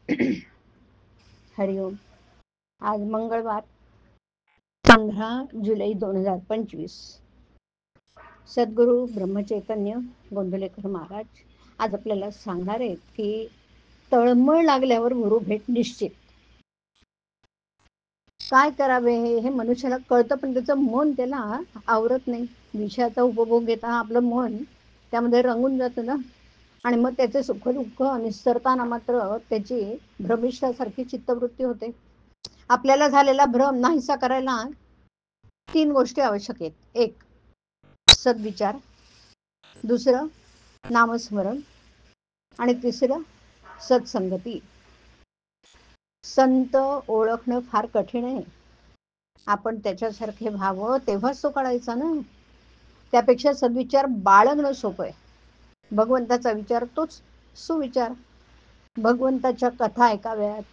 हरिओम. आज मंगळवार 15 जुलै 2025. सद्गुरू ब्रह्मचैतन्य गोंदवलेकर महाराज आज आपल्याला सांगणार आहेत की तळमळ लागल्यावर गुरु भेट निश्चित. काय करावे हे मनुष्याला कळतं, पण त्याचं मन त्याला आवरत नाही. विषयाचा उपभोग घेता आपलं मन त्यामध्ये रंगून जातं ना, आणि मग त्याचे सुख दुःख निस्तरताना मात्र त्याची भ्रमिष्ठासारखी चित्तवृत्ती होते. आपल्याला झालेला भ्रम नाहीसा करायला 3 गोष्टी आवश्यक आहेत. एक, सद्विचार. दुसरं, नामस्मरण. आणि तिसरं, सत्संगती. संत ओळखणं फार कठीण आहे. आपण त्याच्यासारखे व्हावं तेव्हाच तो कळायचा ना. त्यापेक्षा सद्विचार बाळगणं सोपं आहे. भगवंताचा विचार तोच सुविचार. भगवंताच्या कथा ऐकाव्यात,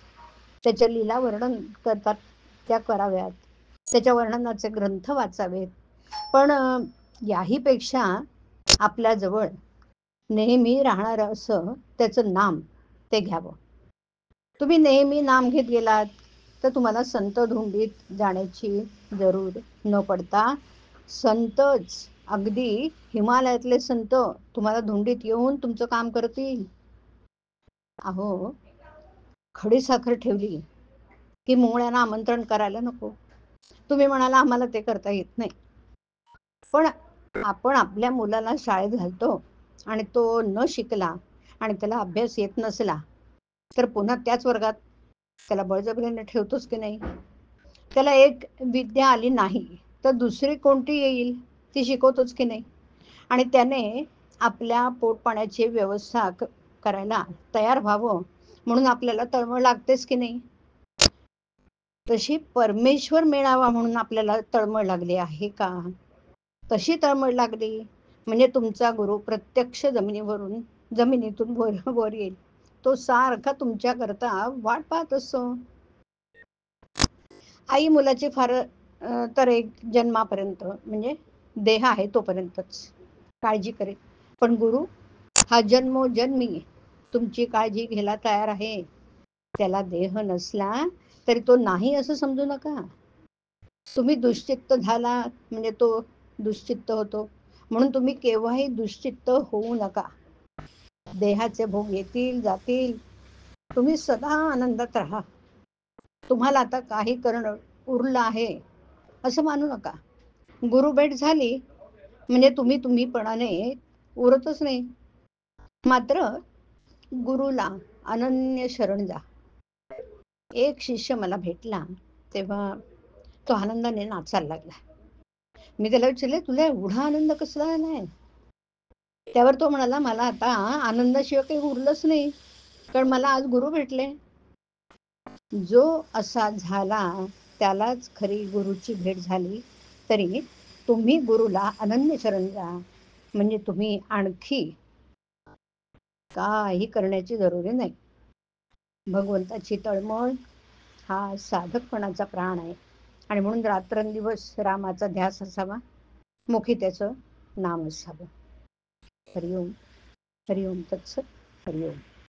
त्याच्या लीला वर्णन करतात त्या कराव्यात, त्याच्या वर्णनाचे ग्रंथ वाचावेत. पण याही पेक्षा आपल्याजवळ नेहमी राहणारं असं त्याचं नाम ते घ्यावं. तुम्ही नेहमी नाम घेत गेलात तर तुम्हाला संत धुंडीत जाण्याची जरूर न पडता संतच, अगदी हिमालयातले संत तुम्हाला धुंडीत येऊन तुमचं काम करतील. अहो, खडीसाखर ठेवली की मुंगळ्यांना आमंत्रण करायला नको. तुम्ही म्हणाला आम्हाला ते करता येत नाही, पण आपण आपल्या मुलाला शाळेत घालतो आणि तो न शिकला आणि त्याला अभ्यास येत नसला तर पुन्हा त्याच वर्गात त्याला बळजबरीने ठेवतोच की नाही. त्याला एक विद्या आली नाही तर दुसरी कोणती येईल ती शिकवतोच की नाही. आणि त्याने आपल्या पोटपाण्याची व्यवस्था करायला तयार व्हावं म्हणून आपल्याला तळमळ लागतेच की नाही. तशी परमेश्वर मिळावा म्हणून आपल्याला तळमळ लागली आहे का? तशी तळमळ लागली म्हणजे तुमचा गुरु प्रत्यक्ष जमिनीतून वर येईल. तो सारखा तुमच्या करता वाट पाहत असतो. आई मुलाची फार तर एक जन्मापर्यंत म्हणजे देह आहे तोपर्यंतच काळजी करेल, पण गुरु हा जन्मोजन्मी तुमची काळजी घ्यायला तयार आहे. त्याला देह नसला तरी तो नाही असं समजू नका. तुम्ही दुश्चित्त झाला म्हणजे तो दुश्चित्त होतो, म्हणून तुम्ही केव्हाही दुश्चित्त होऊ नका. देहाचे भोग येतील जातील, तुम्ही सदा आनंदात राहा. तुम्हाला आता काही करणं उरलं आहे असं मानू नका. गुरु भेट झाली म्हणजे तुम्हीपणाने उरतच नाही. मात्र गुरुला अनन्य शरण जा. एक शिष्य मला भेटला तेव्हा तो आनंदाने नाचायला लागला. मी त्याला विचारले, तुला एवढा आनंद कसला आलाय? त्यावर तो म्हणाला, मला आता आनंदाशिवाय काही उरलंच नाही, कारण मला आज गुरु भेटले. जो असा झाला त्यालाच खरी गुरुची भेट झाली. तरी तुम्ही गुरुला अनन्य शरण जा, म्हणजे तुम्ही आणखी काही करण्याची जरुरी नाही. भगवंताची तळमळ हा साधकपणाचा प्राण आहे, आणि म्हणून रात्रंदिवस रामाचा ध्यास असावा, मुखी त्याचं नाम असावं. हरिओम. हरिओम तत्सत. हरिओम.